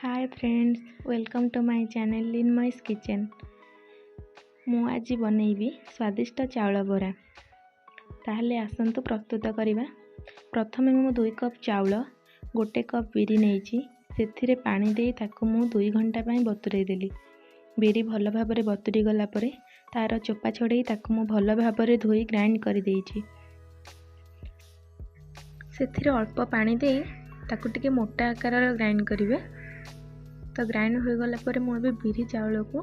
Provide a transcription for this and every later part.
Hi friends, welcome to my channel लिनमयस kitchen. मु आज बनैबी स्वादिष्ट चाउल बरा। ताहले आसंतु प्रस्तुत करिबा। प्रथमे मु 2 कप चाउल 1 कप बिरी नेइची। सेथिरे पानी देई ताकु मु 2 घंटा पई बतुरै देली। बिरी भल भाबरे बतुरी गला परे तार चोपा छड़ेई ताकु मु भल भाबरे धोई ग्राइंड करि देइची। सेथिरे अल्प पानी देई ताकु टिके मोटा आकार ग्राइंड करिवे। तो ग्राइंड हो गला पर मु अबे बिरी चाउल को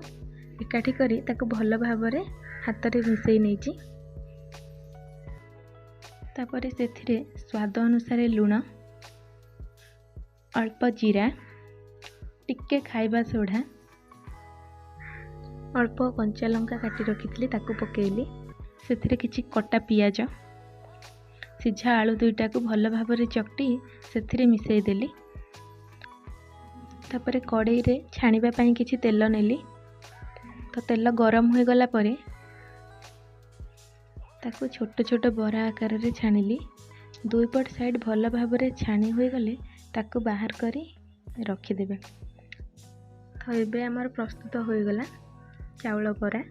एकाठी करी ताकु भल भाबरे हाथ रे मिसई नेची। तापरे सेथिरे स्वाद अनुसार लूण, अल्प जीरा, टिके खाइबा सोडा, अल्प कंचा लंका काटी रखितली ताकु पकेइली। सेथिरे किछि कटा पियाज, सिझा आलू दुईटा को भल भाबरे चकटी सेथिरे मिसई देली। तापरे कड़ाई रे छाणीबा पई किछि तेल नेली। तो तेल गरम हो गला परे ताकु छोट छोट बरा आकार रे छाणीली। दुई पट साइड भल भाबरे छाणी हो गले ताकु बाहर करी रखी देबे। तो एबे हमर प्रस्तुत हो गला चाउल बरा।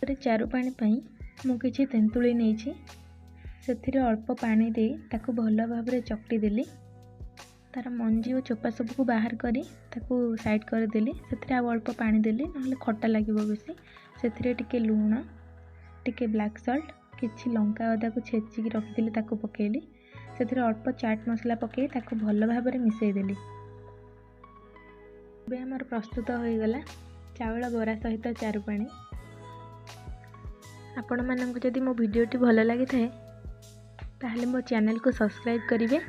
रे चारु पानी पई मु किछि तेंतुली नेछि। सेथिरे अल्प पानी दे ताकु भल भाबरे चकटी देली। तार मंजी और चोपा सब को बाहर करी ताकू साइड कर देली। सेथिरे आ अल्प पानी देली नहले खट्टा लागिबो बेसी। सेथिरे टिके लूण, टिके ब्लैक सॉल्ट, किछि लंका अदा को छेची की रखि देली ताकू पकेली। सेथिरे अल्प चाट मसला पके ताकू भल भाबरे मिसई देली। बे हमर प्रस्तुत हो गला चावल बरा सहित चारु पानी। आपण मानक जदि मो वीडियोटी भल लागि थाए ताहले मो चैनल को सब्सक्राइब करिवे।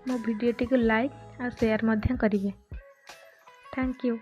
मो वीडियोटी को लाइक और शेयर मध्य करिवे। Thank you.